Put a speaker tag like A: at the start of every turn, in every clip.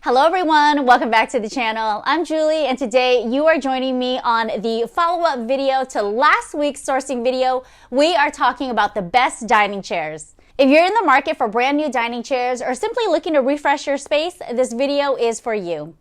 A: Hello everyone, welcome back to the channel. I'm Julie and today you are joining me on the follow-up video to last week's sourcing video. We are talking about the best dining chairs. If you're in the market for brand new dining chairs or simply looking to refresh your space, this video is for you.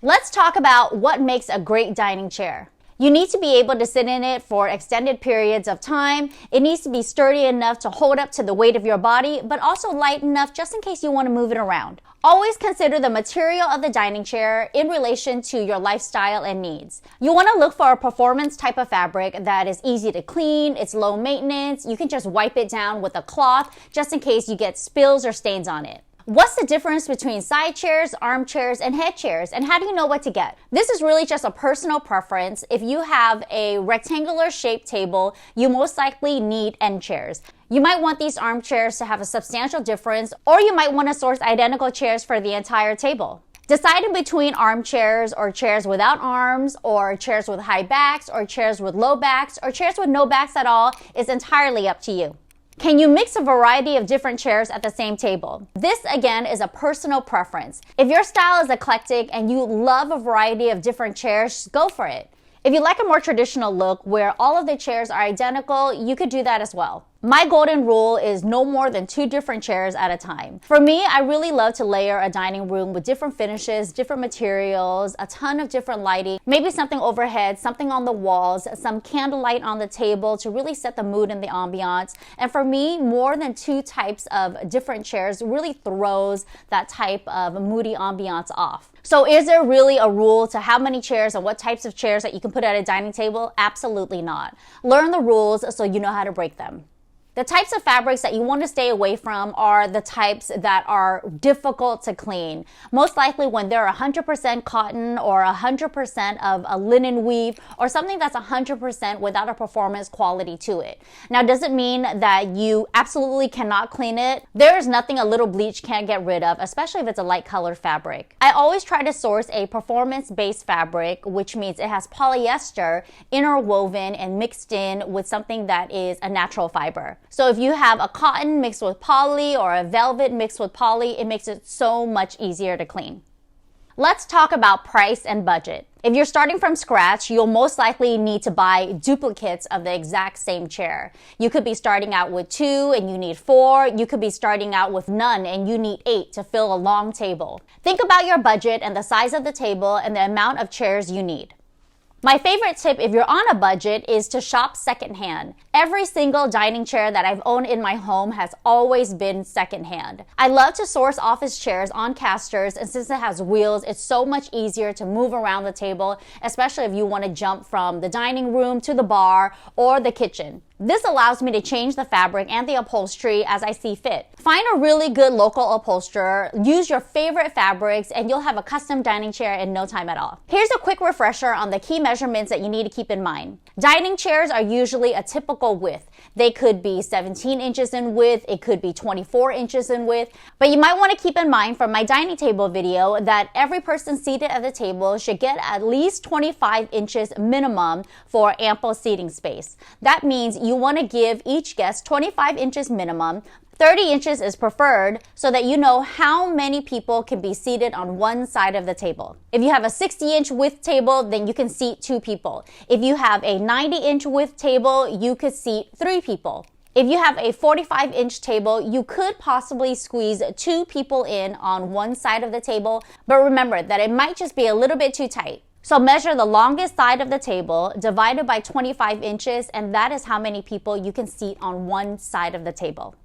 A: Let's talk about what makes a great dining chair. You need to be able to sit in it for extended periods of time. It needs to be sturdy enough to hold up to the weight of your body, but also light enough just in case you want to move it around. Always consider the material of the dining chair in relation to your lifestyle and needs. You want to look for a performance type of fabric that is easy to clean, it's low maintenance, you can just wipe it down with a cloth just in case you get spills or stains on it. What's the difference between side chairs, armchairs, and head chairs, and how do you know what to get? This is really just a personal preference. If you have a rectangular shaped table, you most likely need end chairs. You might want these armchairs to have a substantial difference, or you might want to source identical chairs for the entire table. Deciding between armchairs or chairs without arms, or chairs with high backs, or chairs with low backs, or chairs with no backs at all is entirely up to you. Can you mix a variety of different chairs at the same table? This, again, is a personal preference. If your style is eclectic and you love a variety of different chairs, go for it. If you like a more traditional look where all of the chairs are identical, you could do that as well. My golden rule is no more than 2 different chairs at a time. For me, I really love to layer a dining room with different finishes, different materials, a ton of different lighting, maybe something overhead, something on the walls, some candlelight on the table to really set the mood and the ambiance. And for me, more than 2 types of different chairs really throws that type of moody ambiance off. So is there really a rule to how many chairs and what types of chairs that you can put at a dining table? Absolutely not. Learn the rules so you know how to break them. The types of fabrics that you want to stay away from are the types that are difficult to clean. Most likely when they're 100% cotton or 100% of a linen weave or something that's 100% without a performance quality to it. Now, does it mean that you absolutely cannot clean it? There's nothing a little bleach can't get rid of, especially if it's a light colored fabric. I always try to source a performance-based fabric, which means it has polyester interwoven and mixed in with something that is a natural fiber. So if you have a cotton mixed with poly or a velvet mixed with poly, it makes it so much easier to clean. Let's talk about price and budget. If you're starting from scratch, you'll most likely need to buy duplicates of the exact same chair. You could be starting out with 2 and you need 4. You could be starting out with none and you need 8 to fill a long table. Think about your budget and the size of the table and the amount of chairs you need. My favorite tip if you're on a budget is to shop secondhand. Every single dining chair that I've owned in my home has always been secondhand. I love to source office chairs on casters, and since it has wheels, it's so much easier to move around the table, especially if you want to jump from the dining room to the bar or the kitchen. This allows me to change the fabric and the upholstery as I see fit. Find a really good local upholsterer, use your favorite fabrics, and you'll have a custom dining chair in no time at all. Here's a quick refresher on the key measurements that you need to keep in mind. Dining chairs are usually a typical width. They could be 17 inches in width, it could be 24 inches in width, but you might want to keep in mind from my dining table video that every person seated at the table should get at least 25 inches minimum for ample seating space. That means you want to give each guest 25 inches minimum. 30 inches is preferred so that you know how many people can be seated on one side of the table. If you have a 60-inch width table, then you can seat 2 people. If you have a 90-inch width table, you could seat 3 people. If you have a 45-inch table, you could possibly squeeze 2 people in on one side of the table, but remember that it might just be a little bit too tight. So measure the longest side of the table divided by 25 inches, and that is how many people you can seat on one side of the table.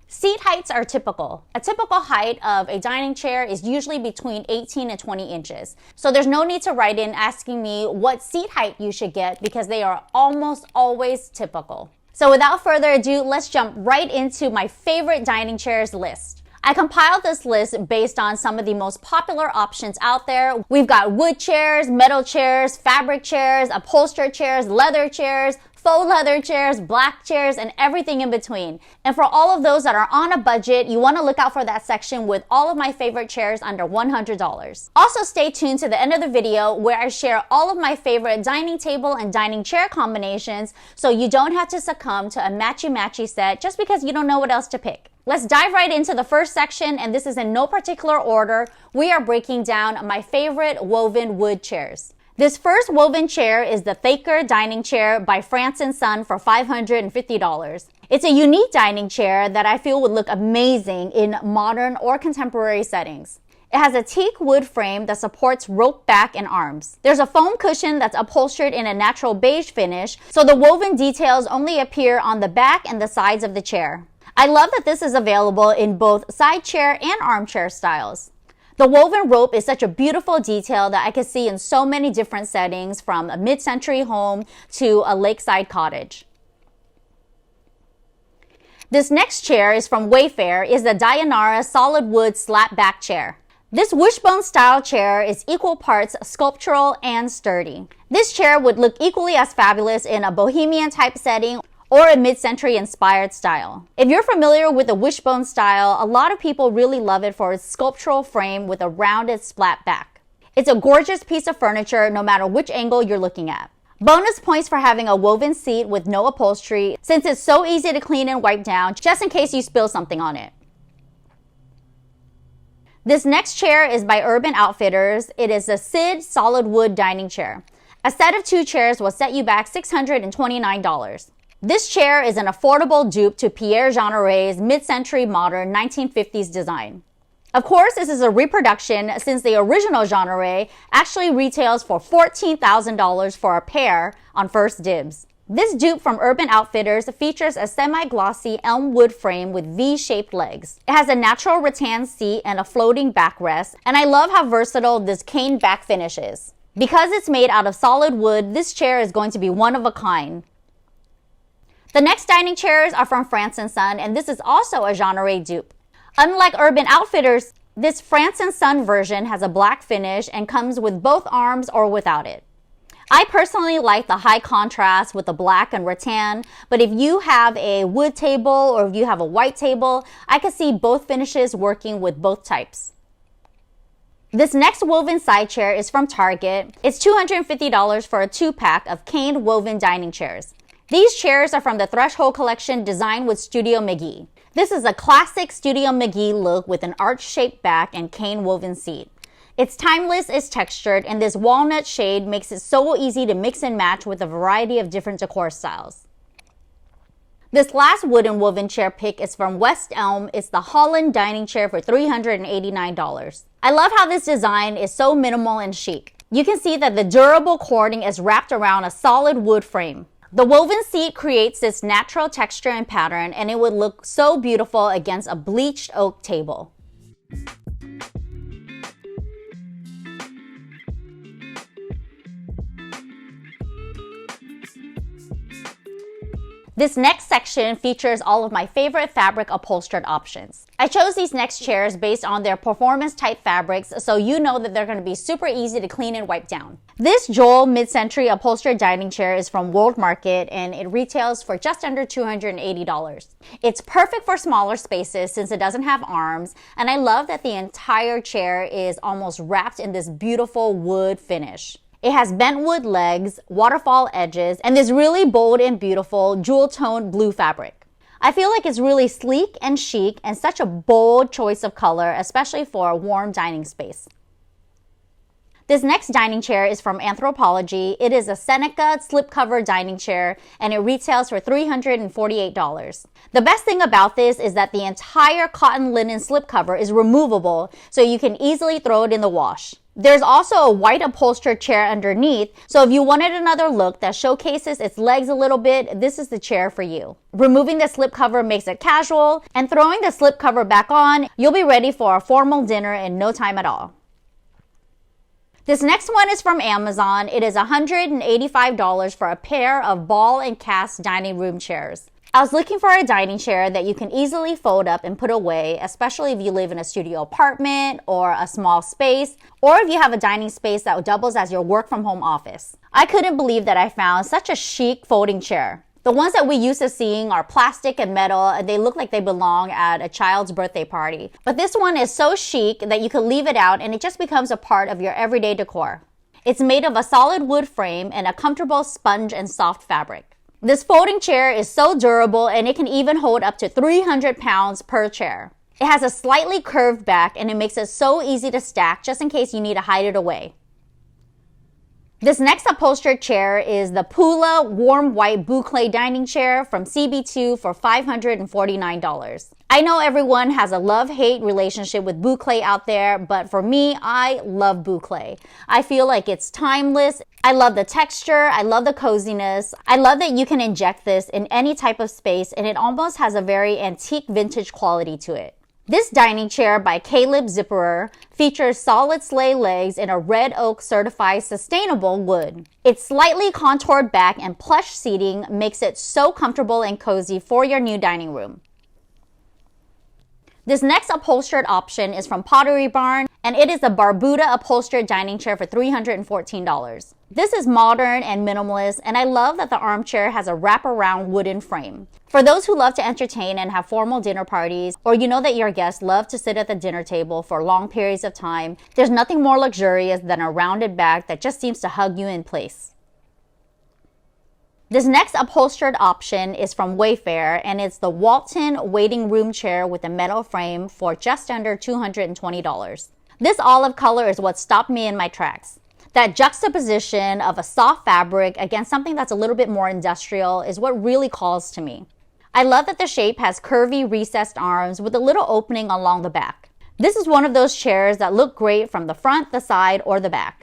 A: Seat heights are typical. A typical height of a dining chair is usually between 18 and 20 inches. So there's no need to write in asking me what seat height you should get because they are almost always typical. So without further ado, let's jump right into my favorite dining chairs list. I compiled this list based on some of the most popular options out there. We've got wood chairs, metal chairs, fabric chairs, upholstered chairs, leather chairs, faux leather chairs, black chairs, and everything in between. And for all of those that are on a budget, you want to look out for that section with all of my favorite chairs under $100. Also, stay tuned to the end of the video where I share all of my favorite dining table and dining chair combinations so you don't have to succumb to a matchy-matchy set just because you don't know what else to pick. Let's dive right into the first section, and this is in no particular order. We are breaking down my favorite woven wood chairs. This first woven chair is the Thaker dining chair by France & Son for $550. It's a unique dining chair that I feel would look amazing in modern or contemporary settings. It has a teak wood frame that supports rope back and arms. There's a foam cushion that's upholstered in a natural beige finish, so the woven details only appear on the back and the sides of the chair. I love that this is available in both side chair and armchair styles. The woven rope is such a beautiful detail that I can see in so many different settings, from a mid-century home to a lakeside cottage. This next chair is from Wayfair, is the Dayanara solid wood slat back chair. This wishbone style chair is equal parts sculptural and sturdy. This chair would look equally as fabulous in a bohemian type setting or a mid-century inspired style. If you're familiar with the wishbone style, a lot of people really love it for its sculptural frame with a rounded splat back. It's a gorgeous piece of furniture no matter which angle you're looking at. Bonus points for having a woven seat with no upholstery, since it's so easy to clean and wipe down just in case you spill something on it. This next chair is by Urban Outfitters. It is a Sid solid wood dining chair. A set of 2 chairs will set you back $629. This chair is an affordable dupe to Pierre Jeanneret's mid-century modern 1950s design. Of course, this is a reproduction, since the original Jeanneret actually retails for $14,000 for a pair on First Dibs. This dupe from Urban Outfitters features a semi-glossy elm wood frame with V-shaped legs. It has a natural rattan seat and a floating backrest, and I love how versatile this cane back finish is. Because it's made out of solid wood, this chair is going to be one of a kind. The next dining chairs are from France & Son, and this is also a Jeanneret dupe. Unlike Urban Outfitters, this France & Son version has a black finish and comes with both arms or without it. I personally like the high contrast with the black and rattan, but if you have a wood table or if you have a white table, I can see both finishes working with both types. This next woven side chair is from Target. It's $250 for a 2-pack of caned woven dining chairs. These chairs are from the Threshold collection designed with Studio McGee. This is a classic Studio McGee look with an arch-shaped back and cane woven seat. It's timeless, it's textured, and this walnut shade makes it so easy to mix and match with a variety of different decor styles. This last wooden woven chair pick is from West Elm. It's the Holland dining chair for $389. I love how this design is so minimal and chic. You can see that the durable cording is wrapped around a solid wood frame. The woven seat creates this natural texture and pattern, and it would look so beautiful against a bleached oak table. This next section features all of my favorite fabric upholstered options. I chose these next chairs based on their performance type fabrics, so you know that they're going to be super easy to clean and wipe down. This Joel mid-century upholstered dining chair is from World Market, and it retails for just under $280. It's perfect for smaller spaces since it doesn't have arms, and I love that the entire chair is almost wrapped in this beautiful wood finish. It has bentwood legs, waterfall edges, and this really bold and beautiful jewel-toned blue fabric. I feel like it's really sleek and chic and such a bold choice of color, especially for a warm dining space. This next dining chair is from Anthropologie. It is a Seneca slipcover dining chair, and it retails for $348. The best thing about this is that the entire cotton linen slipcover is removable, so you can easily throw it in the wash. There's also a white upholstered chair underneath, so if you wanted another look that showcases its legs a little bit, this is the chair for you. Removing the slipcover makes it casual, and throwing the slipcover back on, you'll be ready for a formal dinner in no time at all. This next one is from Amazon. It is $185 for a pair of ball and cast dining room chairs. I was looking for a dining chair that you can easily fold up and put away, especially if you live in a studio apartment or a small space, or if you have a dining space that doubles as your work from home office. I couldn't believe that I found such a chic folding chair. The ones that we used to seeing are plastic and metal, and they look like they belong at a child's birthday party. But this one is so chic that you can leave it out and it just becomes a part of your everyday decor. It's made of a solid wood frame and a comfortable sponge and soft fabric. This folding chair is so durable and it can even hold up to 300 pounds per chair. It has a slightly curved back and it makes it so easy to stack just in case you need to hide it away. This next upholstered chair is the Pula Warm White Boucle Dining Chair from CB2 for $549. I know everyone has a love-hate relationship with boucle out there, but for me, I love boucle. I feel like it's timeless. I love the texture. I love the coziness. I love that you can inject this in any type of space, and it almost has a very antique vintage quality to it. This dining chair by Caleb Zipperer features solid sleigh legs in a red oak certified sustainable wood. Its slightly contoured back and plush seating makes it so comfortable and cozy for your new dining room. This next upholstered option is from Pottery Barn, and it is the Barbuda upholstered dining chair for $314. This is modern and minimalist, and I love that the armchair has a wraparound wooden frame. For those who love to entertain and have formal dinner parties, or you know that your guests love to sit at the dinner table for long periods of time, there's nothing more luxurious than a rounded back that just seems to hug you in place. This next upholstered option is from Wayfair, and it's the Walton waiting room chair with a metal frame for just under $220. This olive color is what stopped me in my tracks. That juxtaposition of a soft fabric against something that's a little bit more industrial is what really calls to me. I love that the shape has curvy recessed arms with a little opening along the back. This is one of those chairs that look great from the front, the side, or the back.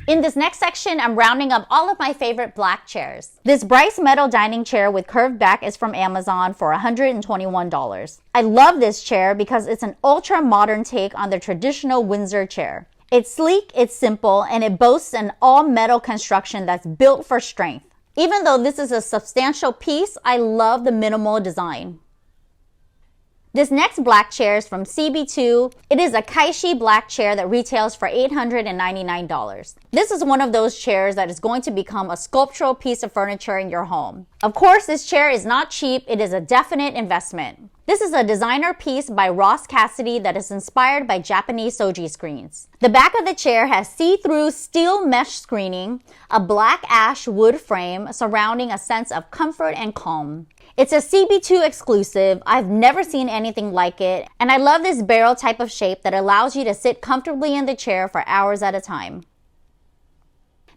A: In this next section, I'm rounding up all of my favorite black chairs. This Bryce metal dining chair with curved back is from Amazon for $121. I love this chair because it's an ultra modern take on the traditional Windsor chair. It's sleek, it's simple, and it boasts an all-metal construction that's built for strength. Even though this is a substantial piece, I love the minimal design. This next black chair is from CB2. It is a Kaishi black chair that retails for $899. This is one of those chairs that is going to become a sculptural piece of furniture in your home. Of course, this chair is not cheap. It is a definite investment. This is a designer piece by Ross Cassidy that is inspired by Japanese shoji screens. The back of the chair has see-through steel mesh screening, a black ash wood frame surrounding a sense of comfort and calm. It's a CB2 exclusive. I've never seen anything like it, and I love this barrel type of shape that allows you to sit comfortably in the chair for hours at a time.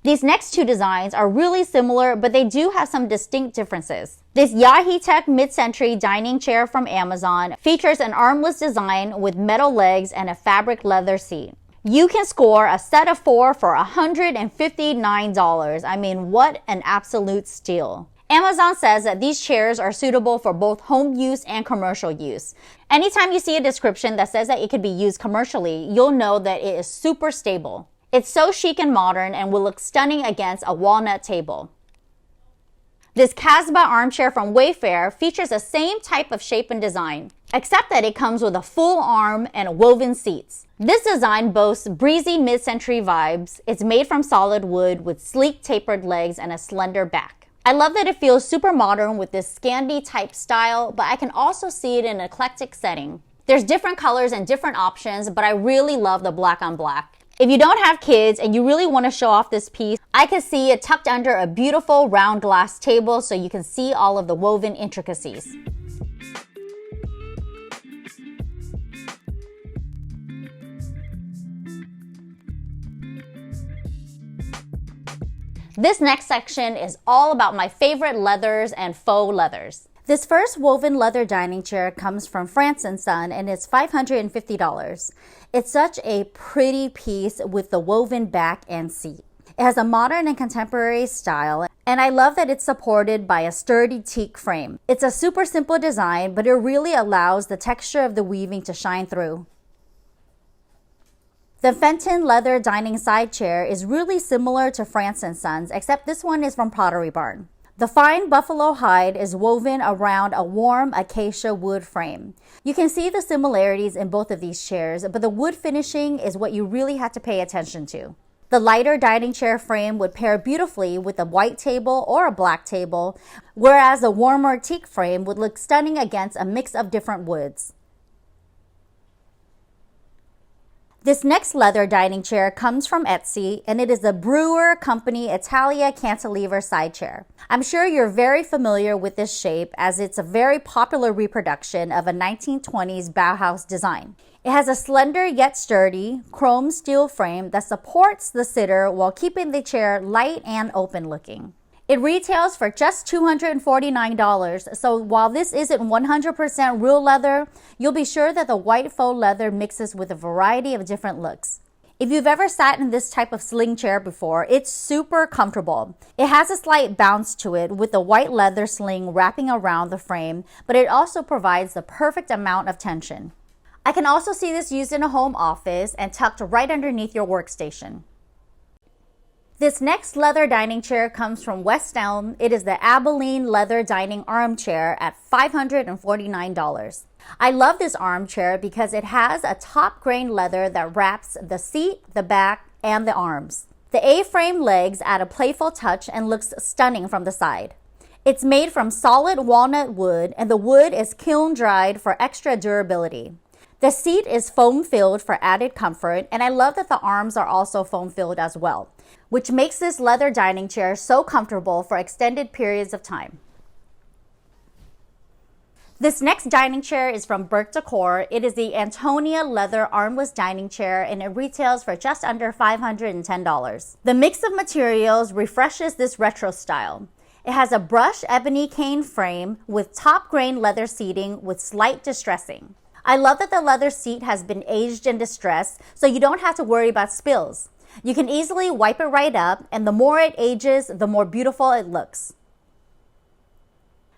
A: These next two designs are really similar, but they do have some distinct differences. This Yahitek mid-century dining chair from Amazon features an armless design with metal legs and a fabric leather seat. You can score a set of 4 for $159. I mean, what an absolute steal. Amazon says that these chairs are suitable for both home use and commercial use. Anytime you see a description that says that it could be used commercially, you'll know that it is super stable. It's so chic and modern and will look stunning against a walnut table. This Casbah armchair from Wayfair features the same type of shape and design, except that it comes with a full arm and woven seats. This design boasts breezy mid-century vibes. It's made from solid wood with sleek tapered legs and a slender back. I love that it feels super modern with this Scandi type style, but I can also see it in an eclectic setting. There's different colors and different options, but I really love the black on black. If you don't have kids and you really want to show off this piece, I can see it tucked under a beautiful round glass table so you can see all of the woven intricacies. This next section is all about my favorite leathers and faux leathers. This first woven leather dining chair comes from France & Son and it's $550. It's such a pretty piece with the woven back and seat. It has a modern and contemporary style, and I love that it's supported by a sturdy teak frame. It's a super simple design, but it really allows the texture of the weaving to shine through. The Fenton leather dining side chair is really similar to France & Sons, except this one is from Pottery Barn. The fine buffalo hide is woven around a warm acacia wood frame. You can see the similarities in both of these chairs, but the wood finishing is what you really have to pay attention to. The lighter dining chair frame would pair beautifully with a white table or a black table, whereas a warmer teak frame would look stunning against a mix of different woods. This next leather dining chair comes from Etsy, and it is the Brewer Company Italia Cantilever side chair. I'm sure you're very familiar with this shape as it's a very popular reproduction of a 1920s Bauhaus design. It has a slender yet sturdy chrome steel frame that supports the sitter while keeping the chair light and open looking. It retails for just $249, so while this isn't 100% real leather, you'll be sure that the white faux leather mixes with a variety of different looks. If you've ever sat in this type of sling chair before, it's super comfortable. It has a slight bounce to it with the white leather sling wrapping around the frame, but it also provides the perfect amount of tension. I can also see this used in a home office and tucked right underneath your workstation. This next leather dining chair comes from West Elm. It is the Abilene leather dining armchair at $549. I love this armchair because it has a top grain leather that wraps the seat, the back, and the arms. The A-frame legs add a playful touch and looks stunning from the side. It's made from solid walnut wood, and the wood is kiln dried for extra durability. The seat is foam filled for added comfort, and I love that the arms are also foam filled as well, which makes this leather dining chair so comfortable for extended periods of time. This next dining chair is from Burke Decor. It is the Antonia leather armless dining chair, and it retails for just under $510. The mix of materials refreshes this retro style. It has a brushed ebony cane frame with top grain leather seating with slight distressing. I love that the leather seat has been aged and distressed, so you don't have to worry about spills. You can easily wipe it right up, and the more it ages, the more beautiful it looks.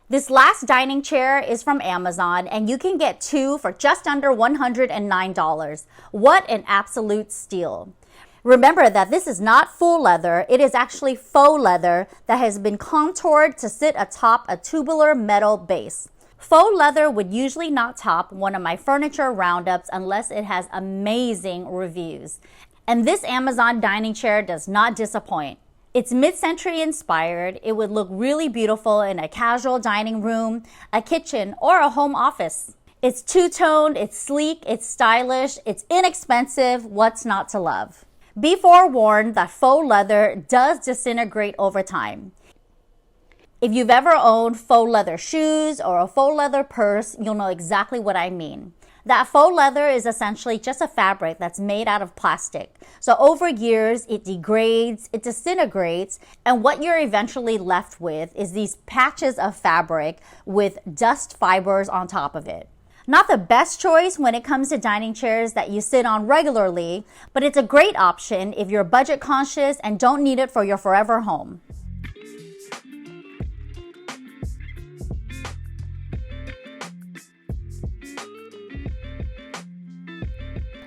A: This last dining chair is from Amazon, and you can get two for just under $109. What an absolute steal. Remember that this is not full leather, it is actually faux leather that has been contoured to sit atop a tubular metal base. Faux leather would usually not top one of my furniture roundups unless it has amazing reviews. And this Amazon dining chair does not disappoint. It's mid-century inspired. It would look really beautiful in a casual dining room, a kitchen, or a home office. It's two-toned, it's sleek, it's stylish, it's inexpensive. What's not to love? Be forewarned that faux leather does disintegrate over time. If you've ever owned faux leather shoes or a faux leather purse, you'll know exactly what I mean. That faux leather is essentially just a fabric that's made out of plastic. So over years, it degrades, it disintegrates, and what you're eventually left with is these patches of fabric with dust fibers on top of it. Not the best choice when it comes to dining chairs that you sit on regularly, but it's a great option if you're budget conscious and don't need it for your forever home.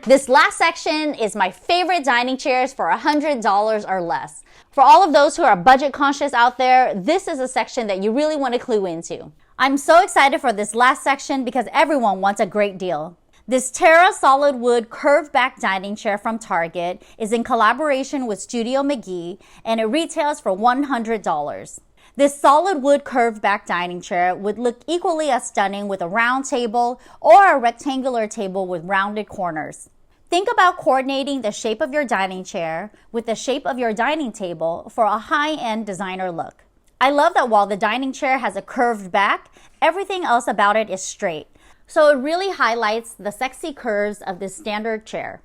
A: This last section is my favorite dining chairs for $100 or less. For all of those who are budget conscious out there, this is a section that you really want to clue into. I'm so excited for this last section because everyone wants a great deal. This Terra solid wood curved back dining chair from Target is in collaboration with Studio McGee, and it retails for $100. This solid wood curved back dining chair would look equally as stunning with a round table or a rectangular table with rounded corners. Think about coordinating the shape of your dining chair with the shape of your dining table for a high-end designer look. I love that while the dining chair has a curved back, everything else about it is straight. So it really highlights the sexy curves of this standard chair.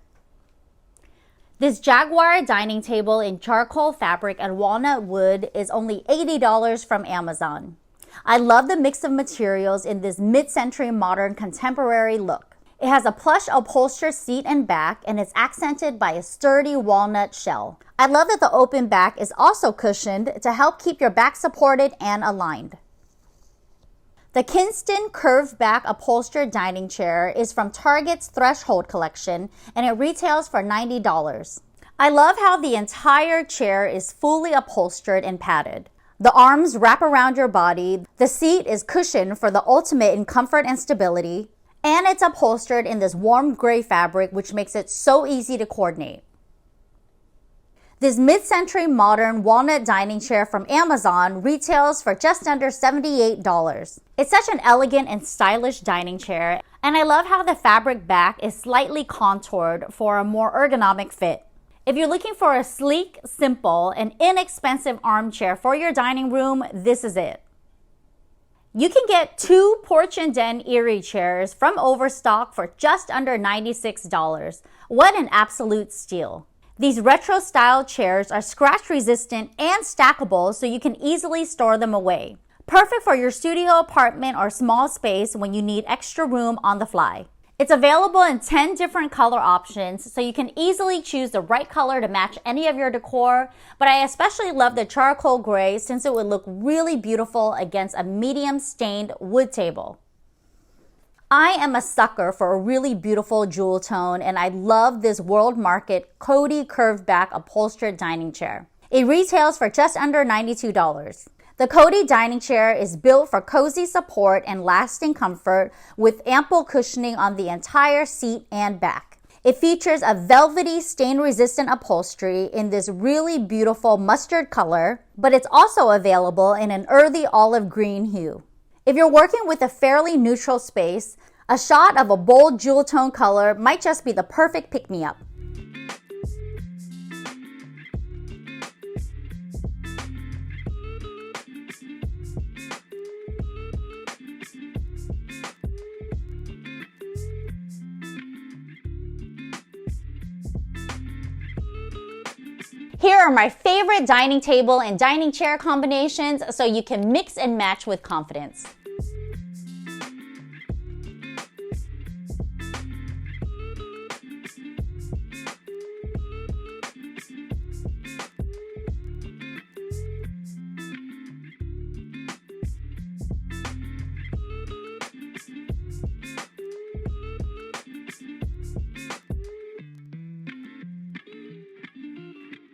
A: This Jaguar dining table in charcoal fabric and walnut wood is only $80 from Amazon. I love the mix of materials in this mid-century modern contemporary look. It has a plush upholstered seat and back, and it's accented by a sturdy walnut shell. I love that the open back is also cushioned to help keep your back supported and aligned. The Kinston curved back upholstered dining chair is from Target's Threshold collection, and it retails for $90. I love how the entire chair is fully upholstered and padded. The arms wrap around your body, the seat is cushioned for the ultimate in comfort and stability, and it's upholstered in this warm gray fabric which makes it so easy to coordinate. This mid-century modern walnut dining chair from Amazon retails for just under $78. It's such an elegant and stylish dining chair, and I love how the fabric back is slightly contoured for a more ergonomic fit. If you're looking for a sleek, simple, and inexpensive armchair for your dining room, this is it. You can get 2 Porch and Den Erie chairs from Overstock for just under $96. What an absolute steal. These retro style chairs are scratch resistant and stackable, so you can easily store them away. Perfect for your studio, apartment, or small space when you need extra room on the fly. It's available in 10 different color options, so you can easily choose the right color to match any of your decor, but I especially love the charcoal gray since it would look really beautiful against a medium stained wood table. I am a sucker for a really beautiful jewel tone, and I love this World Market Cody curved back upholstered dining chair. It retails for just under $92. The Cody dining chair is built for cozy support and lasting comfort with ample cushioning on the entire seat and back. It features a velvety stain-resistant upholstery in this really beautiful mustard color, but it's also available in an earthy olive green hue. If you're working with a fairly neutral space, a shot of a bold jewel tone color might just be the perfect pick-me-up. Here are my favorite dining table and dining chair combinations so you can mix and match with confidence.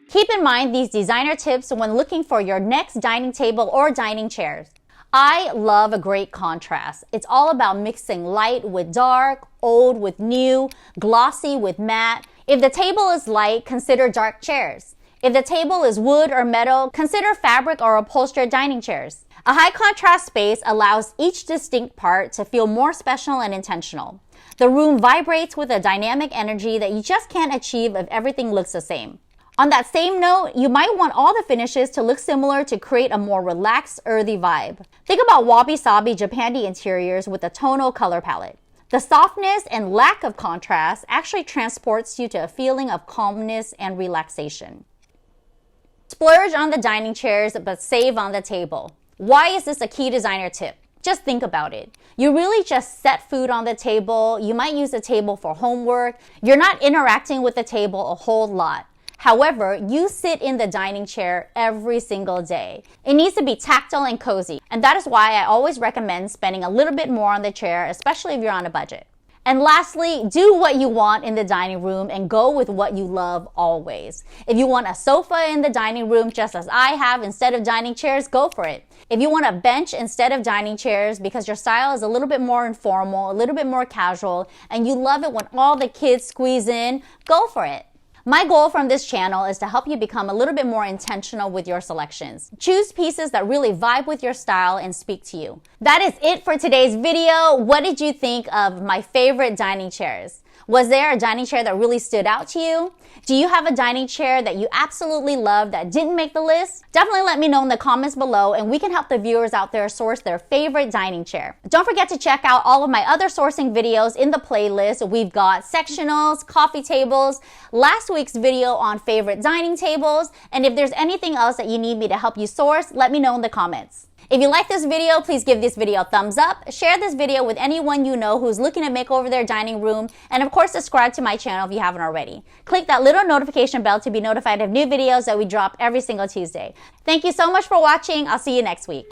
A: Keep in mind these designer tips when looking for your next dining table or dining chairs. I love a great contrast. It's all about mixing light with dark, old with new, glossy with matte. If the table is light, consider dark chairs. If the table is wood or metal, consider fabric or upholstered dining chairs. A high contrast space allows each distinct part to feel more special and intentional. The room vibrates with a dynamic energy that you just can't achieve if everything looks the same. On that same note, you might want all the finishes to look similar to create a more relaxed, earthy vibe. Think about wabi-sabi Japandi interiors with a tonal color palette. The softness and lack of contrast actually transports you to a feeling of calmness and relaxation. Splurge on the dining chairs, but save on the table. Why is this a key designer tip? Just think about it. You really just set food on the table. You might use the table for homework. You're not interacting with the table a whole lot. However, you sit in the dining chair every single day. It needs to be tactile and cozy, and that is why I always recommend spending a little bit more on the chair, especially if you're on a budget. And lastly, do what you want in the dining room and go with what you love always. If you want a sofa in the dining room, just as I have, instead of dining chairs, go for it. If you want a bench instead of dining chairs because your style is a little bit more informal, a little bit more casual, and you love it when all the kids squeeze in, go for it. My goal from this channel is to help you become a little bit more intentional with your selections. Choose pieces that really vibe with your style and speak to you. That is it for today's video. What did you think of my favorite dining chairs? Was there a dining chair that really stood out to you? Do you have a dining chair that you absolutely love that didn't make the list? Definitely let me know in the comments below and we can help the viewers out there source their favorite dining chair. Don't forget to check out all of my other sourcing videos in the playlist. We've got sectionals, coffee tables, last week's video on favorite dining tables, and if there's anything else that you need me to help you source, let me know in the comments. If you like this video, please give this video a thumbs up, share this video with anyone you know who's looking to make over their dining room, and of course subscribe to my channel if you haven't already. Click that little notification bell to be notified of new videos that we drop every single Tuesday. Thank you so much for watching. I'll see you next week.